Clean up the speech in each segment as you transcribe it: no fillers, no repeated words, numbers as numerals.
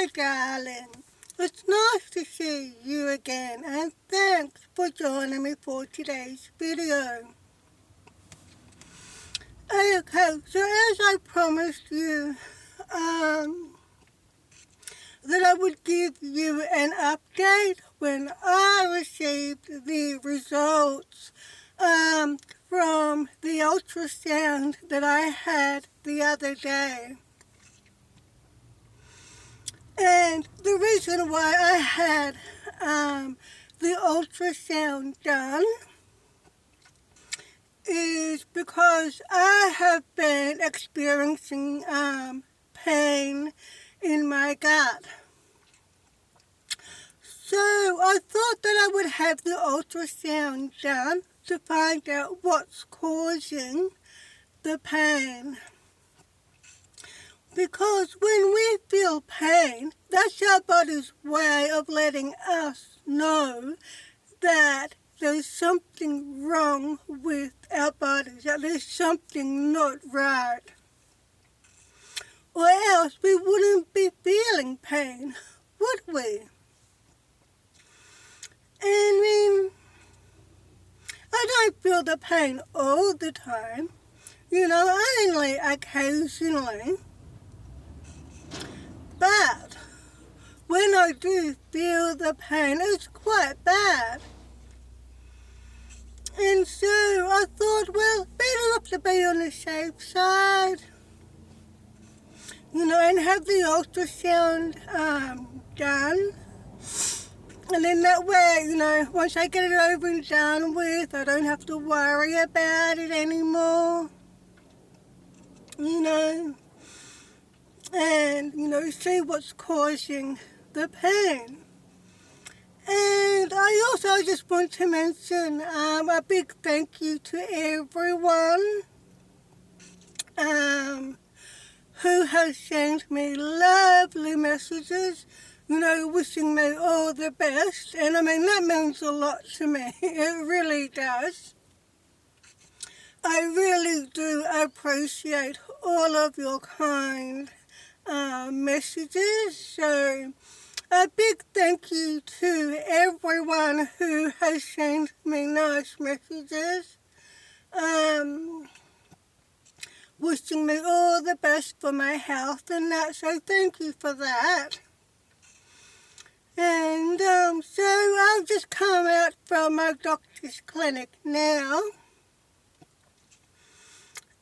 Hi darling, it's nice to see you again and thanks for joining me for today's video. Okay, so as I promised you that I would give you an update when I received the results from the ultrasound that I had the other day. And the reason why I had the ultrasound done is because I have been experiencing pain in my gut. So I thought that I would have the ultrasound done to find out what's causing the pain. Because when we feel pain, that's our body's way of letting us know that there's something wrong with our bodies, that there's something not right. Or else we wouldn't be feeling pain, would we? I mean, I don't feel the pain all the time, only occasionally. But when I do feel the pain, it's quite bad. And so I thought, well, better off to be on the safe side, and have the ultrasound done. And then that way, once I get it over and done with, I don't have to worry about it anymore, and, see what's causing the pain. And I also just want to mention a big thank you to everyone who has sent me lovely messages, wishing me all the best. And I mean, that means a lot to me. It really does. I really do appreciate all of your kind messages. So a big thank you to everyone who has sent me nice messages, wishing me all the best for my health and that, so thank you for that. And so I've just come out from my doctor's clinic now,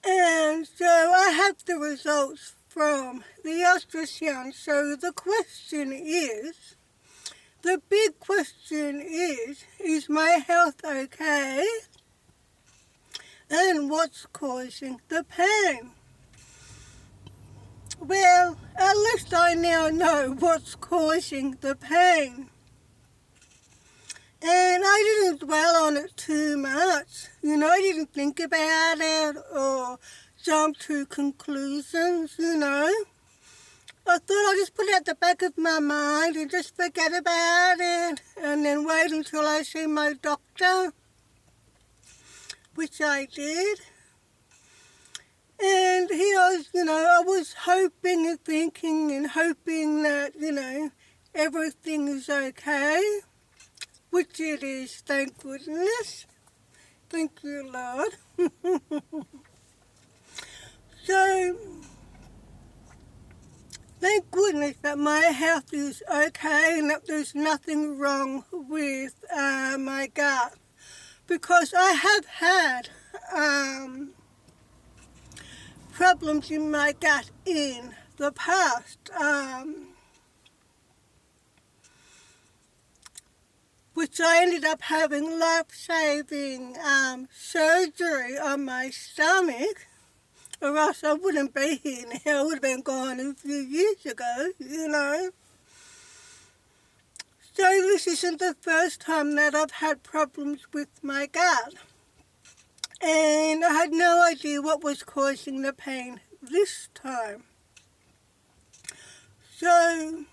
and so I have the results from the ultrasound. So the big question is my health okay? And what's causing the pain? Well, at least I now know what's causing the pain. And I didn't dwell on it too much. I didn't think about it or jump to conclusions, I thought I'd just put it at the back of my mind and just forget about it and then wait until I see my doctor, which I did. And he was, I was hoping and thinking and hoping that, everything is okay, which it is, thank goodness. Thank you, Lord. So, thank goodness that my health is okay and that there's nothing wrong with my gut. Because I have had problems in my gut in the past, which I ended up having life-saving surgery on my stomach, or else I wouldn't be here now. I would have been gone a few years ago, So this isn't the first time that I've had problems with my gut. And I had no idea what was causing the pain this time. So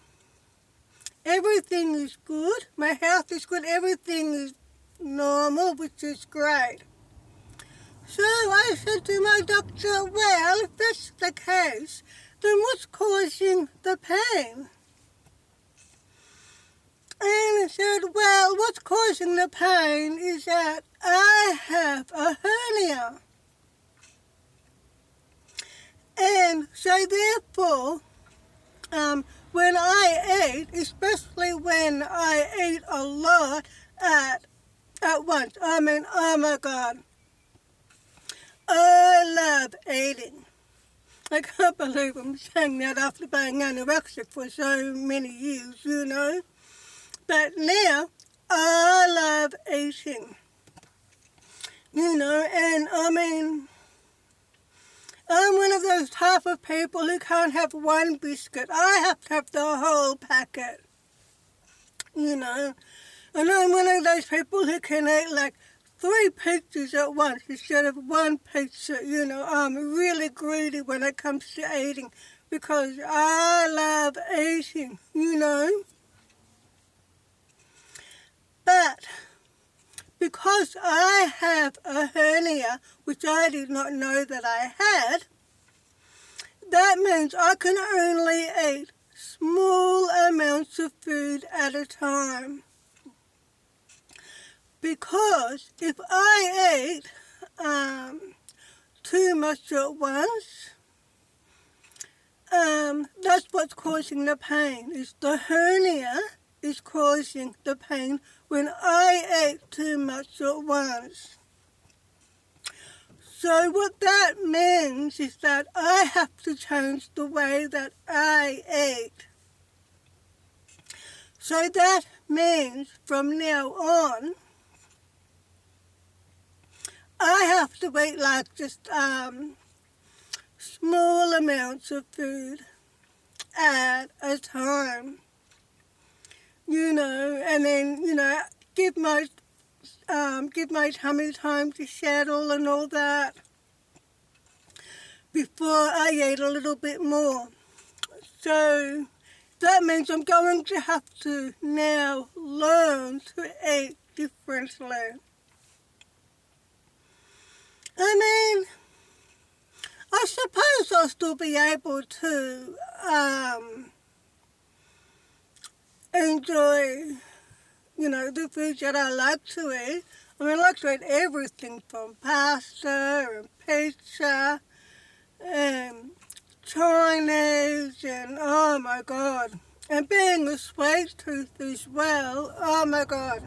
everything is good. My health is good. Everything is normal, which is great. So I said to my doctor, well, if that's the case, then what's causing the pain? And I said, well, what's causing the pain is that I have a hernia. And so therefore, when I eat, especially when I eat a lot at once, I mean, oh my God, I love eating. I can't believe I'm saying that after being anorexic for so many years, you know. But now, I love eating, you know, and I mean, I'm one of those type of people who can't have one biscuit. I have to have the whole packet, you know. And I'm one of those people who can eat like 3 pizzas at once instead of one pizza, you know. I'm really greedy when it comes to eating because I love eating, you know. But because I have a hernia, which I did not know that I had, that means I can only eat small amounts of food at a time. Because if I eat too much at once, that's what's causing the pain. Is the hernia is causing the pain when I eat too much at once. So what that means is that I have to change the way that I eat. So that means from now on, I have to eat like just small amounts of food at a time, you know, and then, you know, give my tummy time to settle and all that before I eat a little bit more. So that means I'm going to have to now learn to eat differently. I mean, I suppose I'll still be able to enjoy, you know, the foods that I like to eat. I mean, I like to eat everything from pasta and pizza and Chinese and, oh my God. And being a sweet tooth as well, oh my God.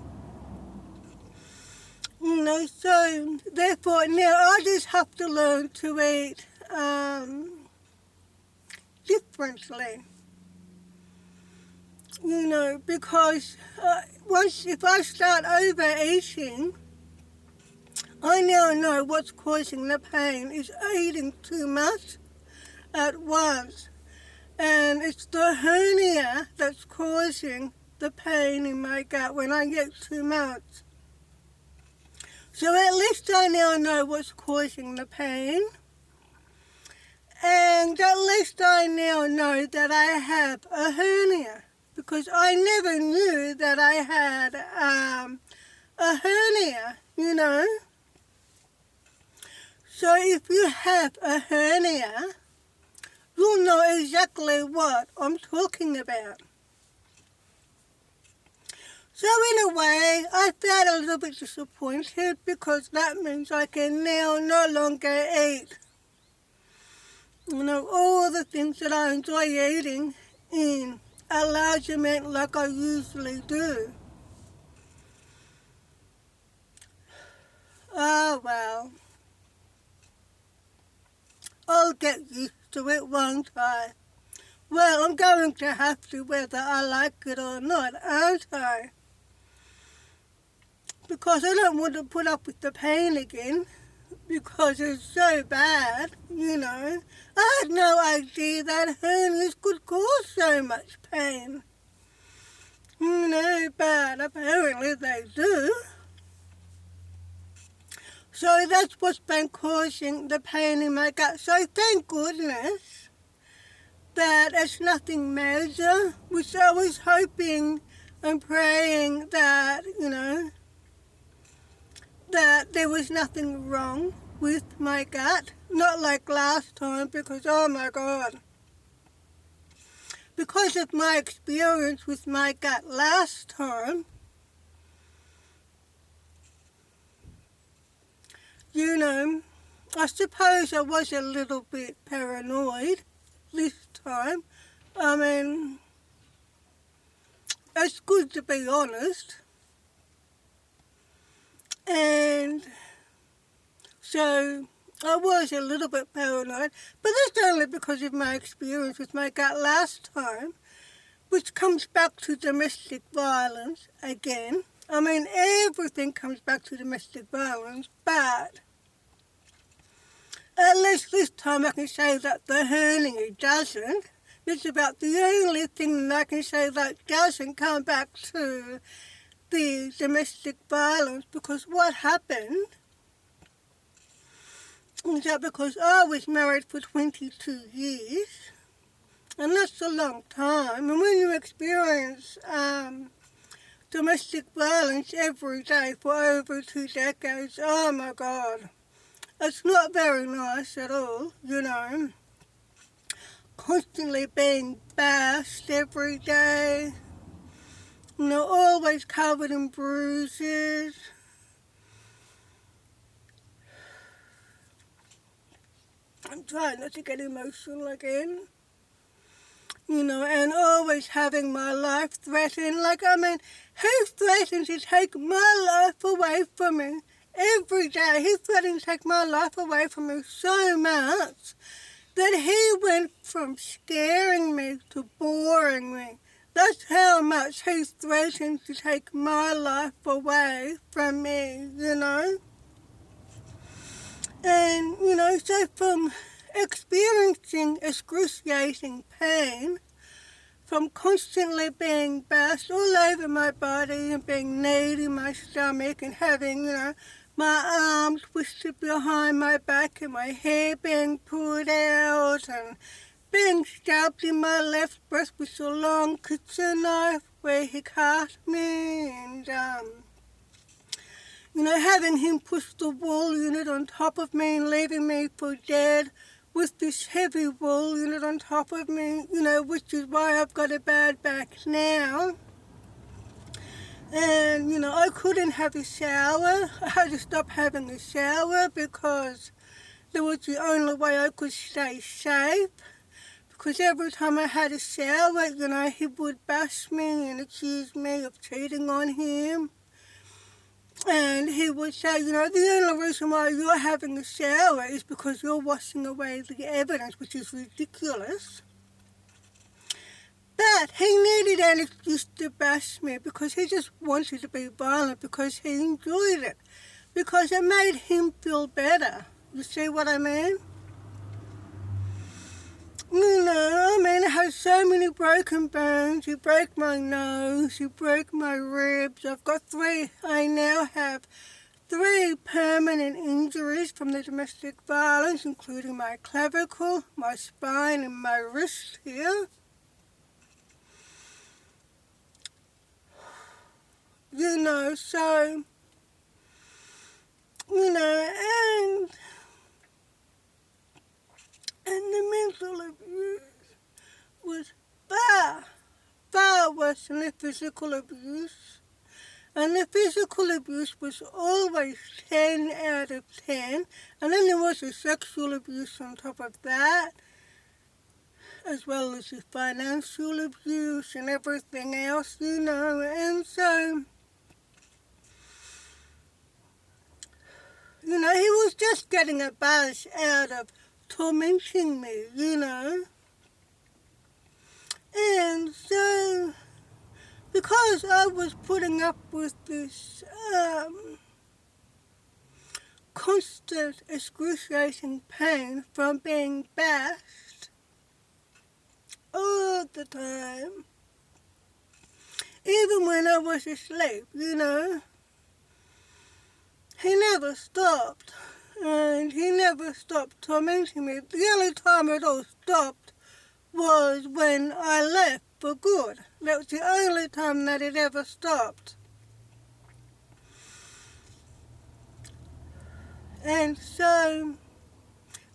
You know, so therefore now I just have to learn to eat differently. You know, because if I start overeating, I now know what's causing the pain is eating too much at once. And it's the hernia that's causing the pain in my gut when I get too much. So at least I now know what's causing the pain. And at least I now know that I have a hernia. Because I never knew that I had a hernia, you know. So if you have a hernia, you'll know exactly what I'm talking about. So in a way, I felt a little bit disappointed because that means I can now no longer eat, you know, all the things that I enjoy eating in a large amount like I usually do. Oh well, I'll get used to it, won't I? Well, I'm going to have to whether I like it or not, aren't I? Because I don't want to put up with the pain again, because it's so bad, you know. I had no idea that hernias could cause so much pain. You know, but apparently they do. So that's what's been causing the pain in my gut. So thank goodness that it's nothing major, which I was hoping and praying that, you know, that there was nothing wrong with my gut. Not like last time, because oh my God. because of my experience with my gut last time, you know, I suppose I was a little bit paranoid this time. I mean, it's good to be honest. And so I was a little bit paranoid, but that's only because of my experience with my gut last time, which comes back to domestic violence again. I mean, everything comes back to domestic violence, but at least this time I can say that the hernia doesn't. It's about the only thing that I can say that doesn't come back to the domestic violence, because what happened is that because I was married for 22 years, and that's a long time, and when you experience domestic violence every day for over 2 decades, oh my God, it's not very nice at all, you know. Constantly being bashed every day, you know, always covered in bruises. I'm trying not to get emotional again. You know, and always having my life threatened. Like, I mean, he threatened to take my life away from me every day. He threatened to take my life away from me so much that he went from scaring me to boring me. That's how much he threatened to take my life away from me, you know. And, you know, so from experiencing excruciating pain, from constantly being bashed all over my body and being kneed in my stomach and having, you know, my arms twisted behind my back and my hair being pulled out and being stabbed in my left breast with a long kitchen knife where he cut me, and you know, having him push the wall unit on top of me and leaving me for dead with this heavy wall unit on top of me, you know, which is why I've got a bad back now. And, you know, I couldn't have a shower. I had to stop having a shower because that was the only way I could stay safe. Because every time I had a shower, you know, he would bash me and accuse me of cheating on him. And he would say, you know, the only reason why you're having a shower is because you're washing away the evidence, which is ridiculous. But he needed an excuse to bash me because he just wanted to be violent, because he enjoyed it, because it made him feel better. You see what I mean? You know, I mean, I have so many broken bones. He broke my nose, he broke my ribs. I now have 3 permanent injuries from the domestic violence, including my clavicle, my spine, and my wrist here. You know, so, you know, and the mental abuse was far worse than the physical abuse. And the physical abuse was always 10 out of 10. And then there was the sexual abuse on top of that, as well as the financial abuse and everything else, you know. And so, you know, he was just getting a buzz out of tormenting me, you know. And so, because I was putting up with this constant excruciating pain from being bashed all the time, even when I was asleep, you know, he never stopped. And he never stopped tormenting me. The only time it all stopped was when I left for good. That was the only time that it ever stopped. And so,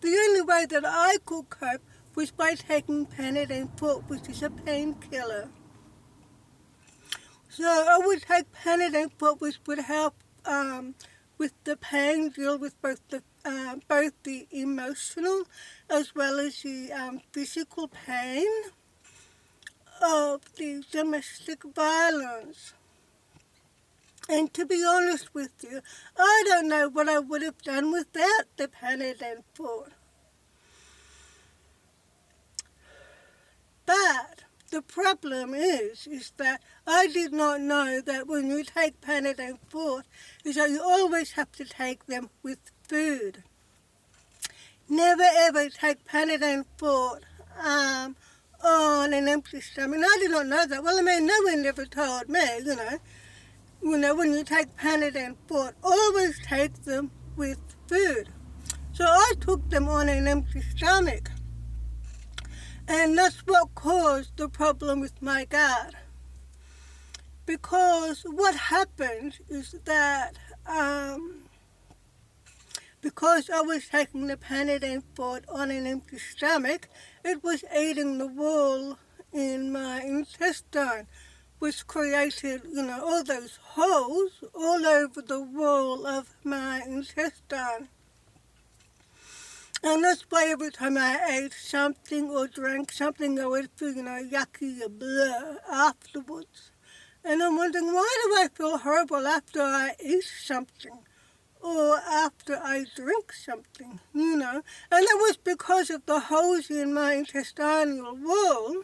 the only way that I could cope was by taking Panadol, which is a painkiller. So I would take Panadol, which would help with the pain, deal with both the emotional as well as the physical pain of the domestic violence. And to be honest with you, I don't know what I would have done without the Panadol. But the problem is that I did not know that when you take Panadol, is that you always have to take them with food. Never ever take Panadol on an empty stomach. And I did not know that. Well, I mean, no one ever told me, when you take Panadol, always take them with food. So I took them on an empty stomach. And that's what caused the problem with my gut. Because what happened is that because I was taking the Panadol on an empty stomach, it was eating the wall in my intestine, which created, all those holes all over the wall of my intestine. And that's why every time I ate something or drank something, I would feel, yucky blah afterwards. And I'm wondering, why do I feel horrible after I eat something or after I drink something, And that was because of the holes in my intestinal wall.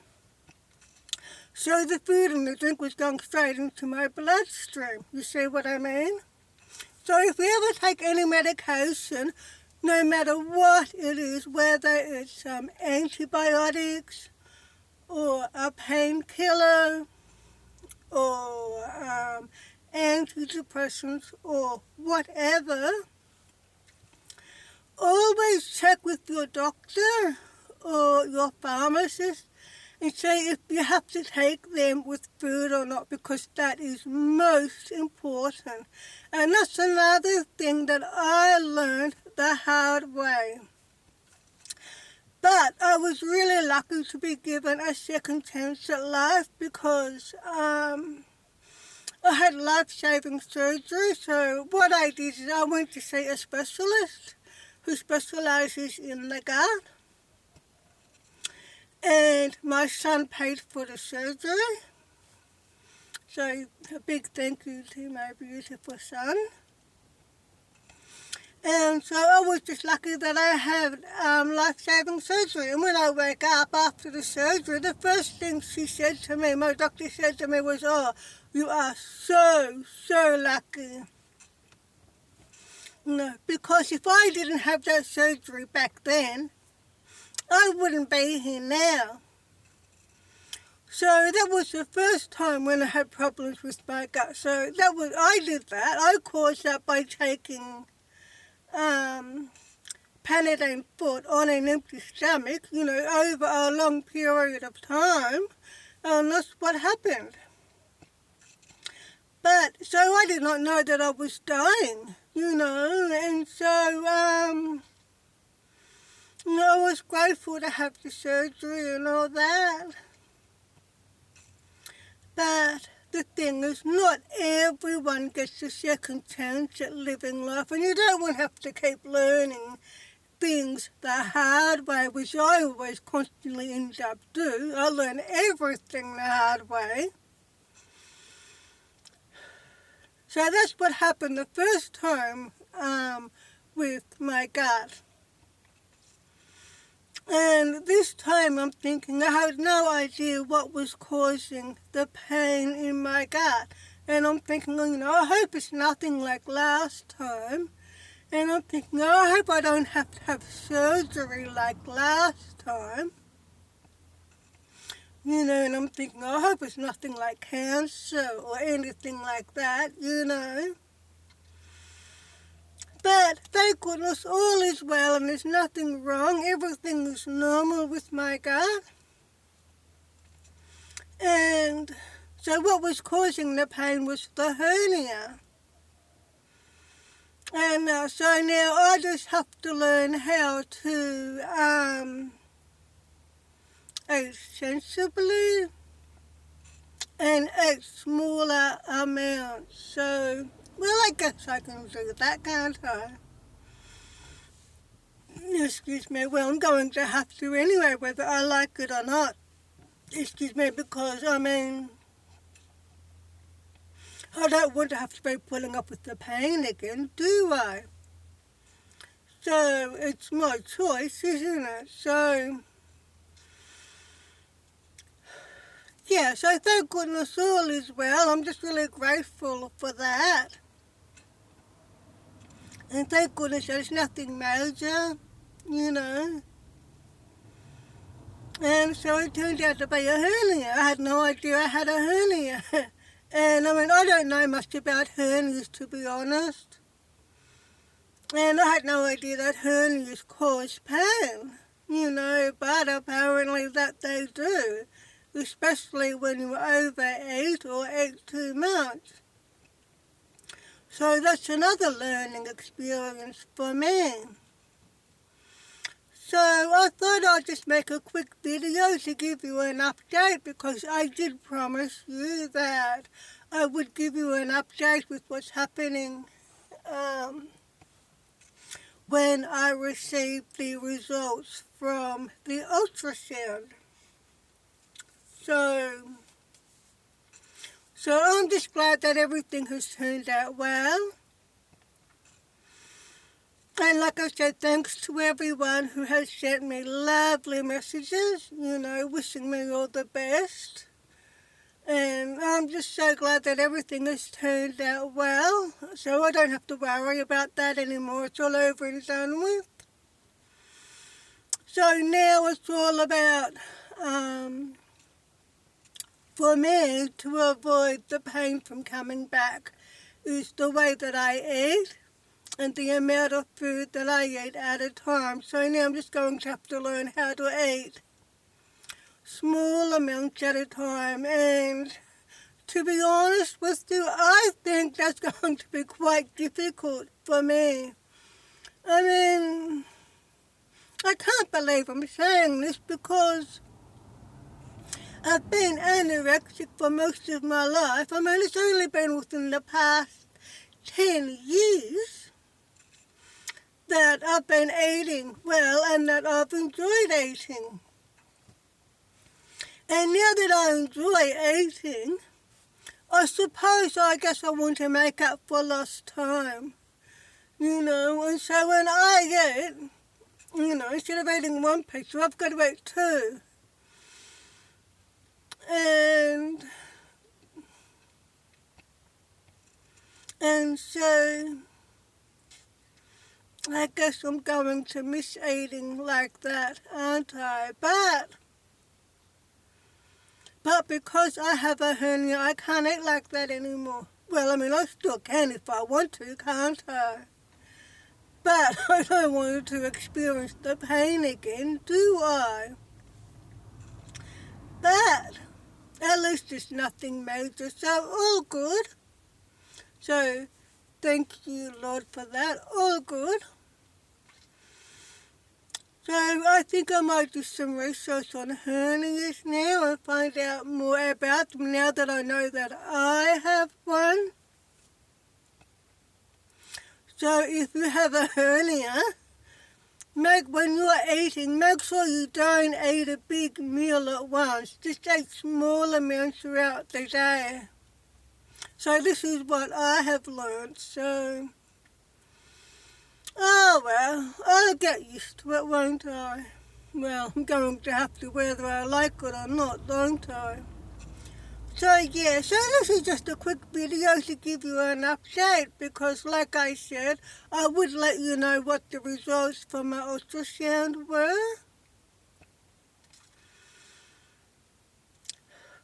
So the food and the drink was going straight into my bloodstream. You see what I mean? So if we ever take any medication, no matter what it is, whether it's antibiotics or a painkiller or antidepressants or whatever, always check with your doctor or your pharmacist and say if you have to take them with food or not, because that is most important. And that's another thing that I learned the hard way. But I was really lucky to be given a second chance at life because I had life-saving surgery. So what I did is I went to see a specialist who specializes in the gut. And my son paid for the surgery. So a big thank you to my beautiful son. And so I was just lucky that I had life-saving surgery. And when I woke up after the surgery, the first thing my doctor said to me was, "Oh, you are so, so lucky." Because if I didn't have that surgery back then, I wouldn't be here now. So that was the first time when I had problems with my gut. So I did that. I caused that by taking Panadol on an empty stomach, over a long period of time. And that's what happened. But, so I did not know that I was dying, and so, I was grateful to have the surgery and all that. But the thing is, not everyone gets a second chance at living life, and you don't want to have to keep learning things the hard way, which I always constantly end up doing. I learn everything the hard way. So that's what happened the first time with my gut. And this time I'm thinking I had no idea what was causing the pain in my gut. And I'm thinking, I hope it's nothing like last time. And I'm thinking, I hope I don't have to have surgery like last time. And I'm thinking, I hope it's nothing like cancer or anything like that, But thank goodness all is well and there's nothing wrong. Everything is normal with my gut. And so what was causing the pain was the hernia. And so now I just have to learn how to ate sensibly and ate smaller amounts. So, well, I guess I can do that, can't I? Excuse me, well, I'm going to have to anyway, whether I like it or not. Excuse me, because, I don't want to have to be putting up with the pain again, do I? So, it's my choice, isn't it? So, yeah, so thank goodness all is well. I'm just really grateful for that. And thank goodness there's nothing major, you know. And so it turned out to be a hernia. I had no idea I had a hernia. And I don't know much about hernias, to be honest. And I had no idea that hernias cause pain, you know, but apparently that they do, especially when you overeat or eat too much. So that's another learning experience for me. So I thought I'd just make a quick video to give you an update, because I did promise you that I would give you an update with what's happening when I receive the results from the ultrasound. So I'm just glad that everything has turned out well. And like I said, thanks to everyone who has sent me lovely messages, you know, wishing me all the best. And I'm just so glad that everything has turned out well, so I don't have to worry about that anymore. It's all over and done with. So now it's all about, for me, to avoid the pain from coming back, is the way that I eat and the amount of food that I eat at a time. So now I'm just going to have to learn how to eat small amounts at a time. And to be honest with you, I think that's going to be quite difficult for me. I can't believe I'm saying this, because I've been anorexic for most of my life. It's only been within the past 10 years that I've been eating well and that I've enjoyed eating. And now that I enjoy eating, I guess I want to make up for lost time, you know. And so when I eat, you know, instead of eating one pizza, I've got to eat two. And so I guess I'm going to miss eating like that, aren't I? But because I have a hernia, I can't eat like that anymore. Well, I still can if I want to, can't I? But I don't want to experience the pain again, do I? But at least it's nothing major, so all good. So thank you, Lord, for that. All good. So I think I might do some research on hernias now and find out more about them now that I know that I have one. So if you have a hernia, when you're eating, make sure you don't eat a big meal at once. Just eat small amounts throughout the day. So this is what I have learned. So, oh well, I'll get used to it, won't I? Well, I'm going to have to whether I like it or not, don't I? So yeah, so this is just a quick video to give you an update, because like I said, I would let you know what the results from my ultrasound were.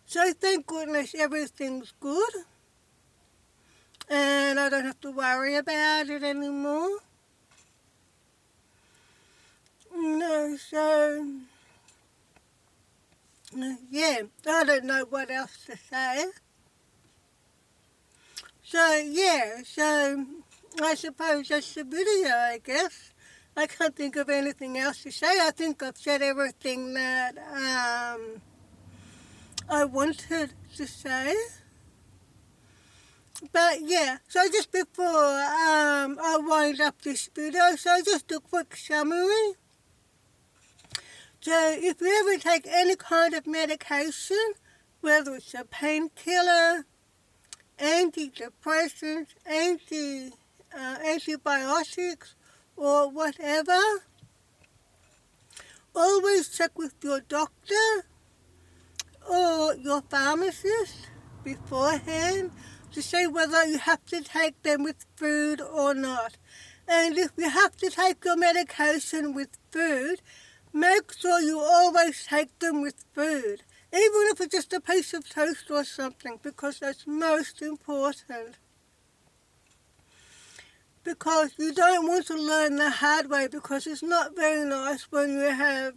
So thank goodness everything's good, and I don't have to worry about it anymore. No, so yeah, I don't know what else to say. So yeah, so I suppose that's the video, I guess. I can't think of anything else to say. I think I've said everything that I wanted to say. But yeah, so just before I wind up this video, so just a quick summary. So if you ever take any kind of medication, whether it's a painkiller, antidepressants, antibiotics, or whatever, always check with your doctor or your pharmacist beforehand to say whether you have to take them with food or not. And if you have to take your medication with food, make sure you always take them with food, even if it's just a piece of toast or something, because that's most important. Because you don't want to learn the hard way, because it's not very nice when you have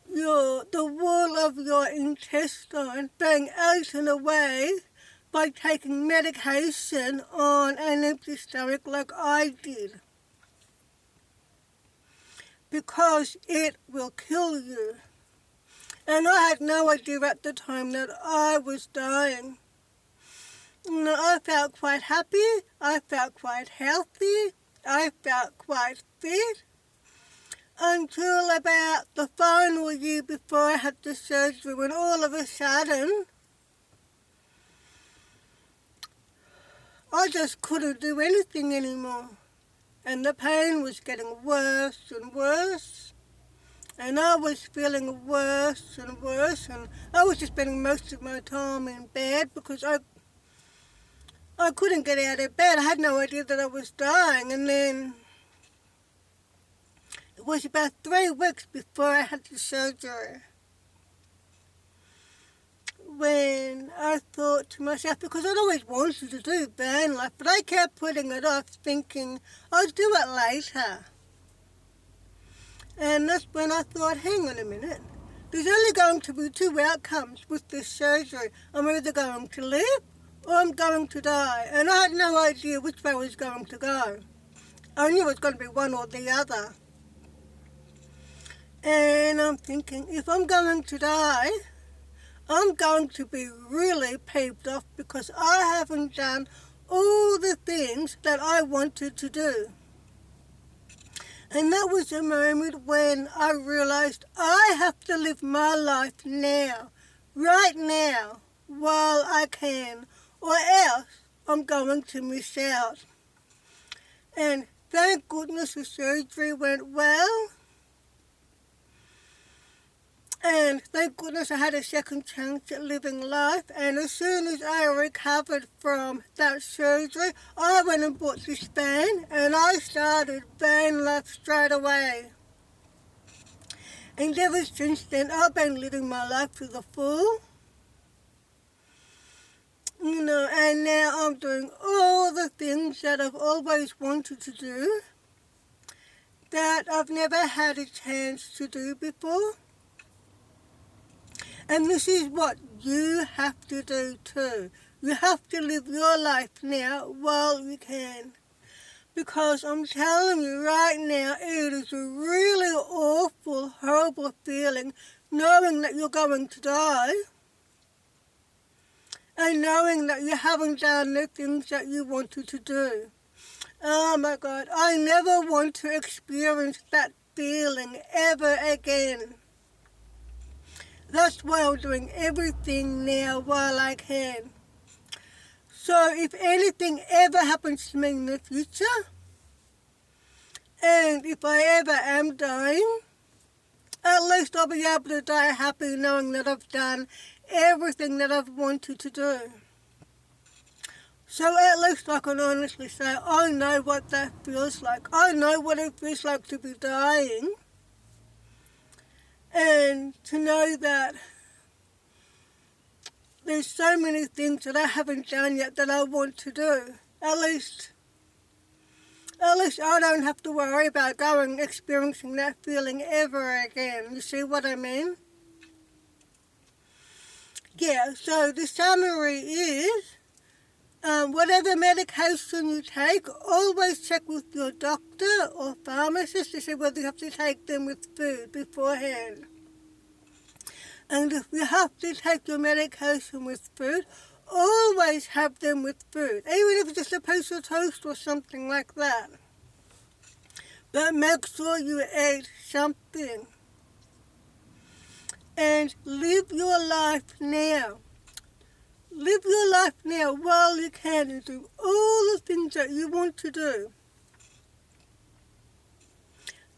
the wall of your intestine being eaten away by taking medication on an empty stomach like I did. Because it will kill you. And I had no idea at the time that I was dying. I felt quite happy, I felt quite healthy, I felt quite fit, until about the final year before I had the surgery, when all of a sudden I just couldn't do anything anymore. And the pain was getting worse and worse. And I was feeling worse and worse. And I was just spending most of my time in bed because I couldn't get out of bed. I had no idea that I was dying. And then it was about 3 weeks before I had the surgery when I thought to myself, because I'd always wanted to do van life, but I kept putting it off, thinking I'll do it later. And that's when I thought, hang on a minute, there's only going to be 2 outcomes with this surgery. I'm either going to live or I'm going to die. And I had no idea which way I was going to go. I knew it was going to be one or the other. And I'm thinking, if I'm going to die, I'm going to be really peeved off because I haven't done all the things that I wanted to do. And that was a moment when I realized I have to live my life now, right now, while I can, or else I'm going to miss out. And thank goodness the surgery went well. And thank goodness I had a second chance at living life. And as soon as I recovered from that surgery, I went and bought this van and I started van life straight away. And ever since then, I've been living my life to the full. And now I'm doing all the things that I've always wanted to do that I've never had a chance to do before. And this is what you have to do too. You have to live your life now while you can. Because I'm telling you right now, it is a really awful, horrible feeling knowing that you're going to die. And knowing that you haven't done the things that you wanted to do. Oh my God, I never want to experience that feeling ever again. That's why I'm doing everything now while I can. So if anything ever happens to me in the future, and if I ever am dying, at least I'll be able to die happy knowing that I've done everything that I've wanted to do. So at least I can honestly say, I know what that feels like. I know what it feels like to be dying. And to know that there's so many things that I haven't done yet that I want to do. At least I don't have to worry about experiencing that feeling ever again. You see what I mean? Yeah, so the summary is, Whatever medication you take, always check with your doctor or pharmacist to see whether you have to take them with food beforehand. And if you have to take your medication with food, always have them with food, even if it's just a piece of toast or something like that. But make sure you eat something. And live your life now. Live your life now while you can and do all the things that you want to do.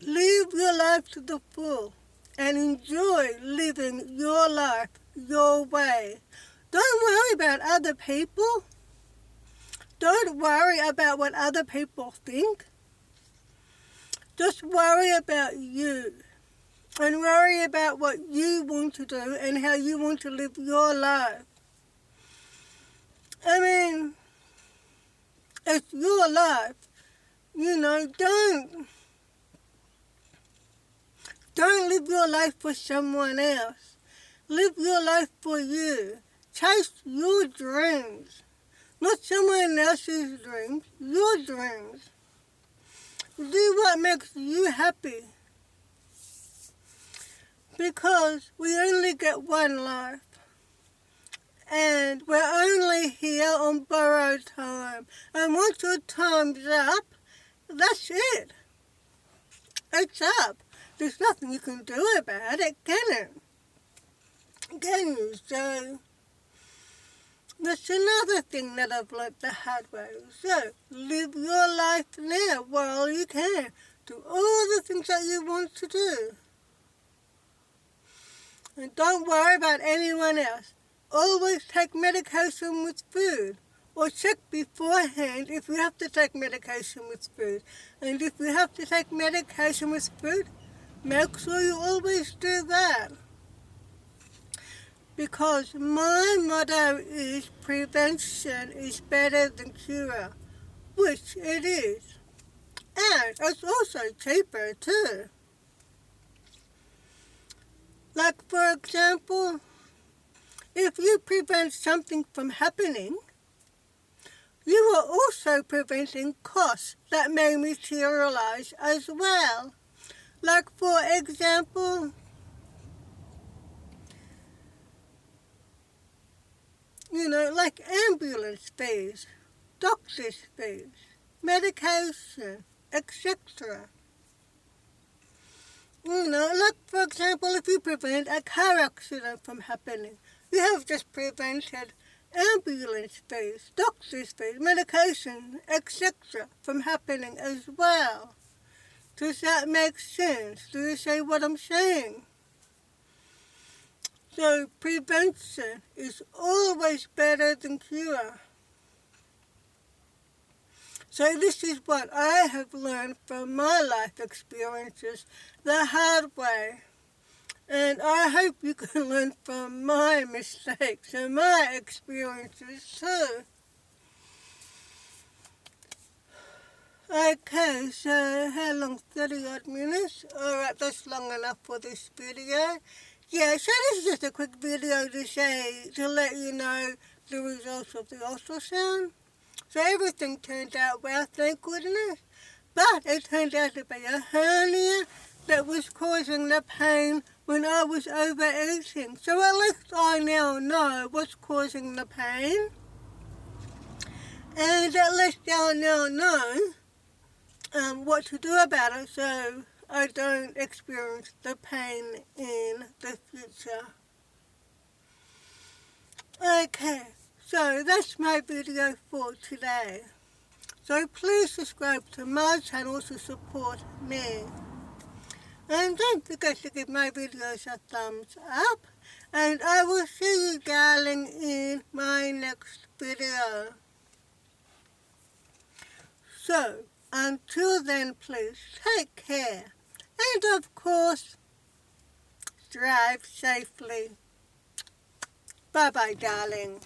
Live your life to the full and enjoy living your life your way. Don't worry about other people. Don't worry about what other people think. Just worry about you. And worry about what you want to do and how you want to live your life. I mean, it's your life. Don't live your life for someone else. Live your life for you. Chase your dreams. Not someone else's dreams, your dreams. Do what makes you happy. Because we only get one life. And we're only here on borrowed time. And once your time's up, that's it. It's up. There's nothing you can do about it, can it? Can you? So, that's another thing that I've learned the hard way. So, live your life now while you can. Do all the things that you want to do. And don't worry about anyone else. Always take medication with food, or check beforehand if you have to take medication with food. And if you have to take medication with food, make sure you always do that. Because my motto is prevention is better than cure, which it is. And it's also cheaper too. Like for example, if you prevent something from happening, you are also preventing costs that may materialize as well. Like for example, like ambulance fees, doctor's fees, medication, etc. Like for example, if you prevent a car accident from happening, you have just prevented ambulance fees, doctor's fees, medication, etc. from happening as well. Does that make sense? Do you see what I'm saying? So prevention is always better than cure. So this is what I have learned from my life experiences the hard way. And I hope you can learn from my mistakes and my experiences too. Okay, so how long? 30 odd minutes? Alright, that's long enough for this video. Yeah, so this is just a quick video to let you know the results of the ultrasound. So everything turned out well, thank goodness. But it turned out to be a hernia that was causing the pain when I was overeating. So at least I now know what's causing the pain. And at least I now know what to do about it so I don't experience the pain in the future. Okay, so that's my video for today. So please subscribe to my channel to support me. And don't forget to give my videos a thumbs up. And I will see you, darling, in my next video. So, until then, please take care. And of course, drive safely. Bye-bye, darling.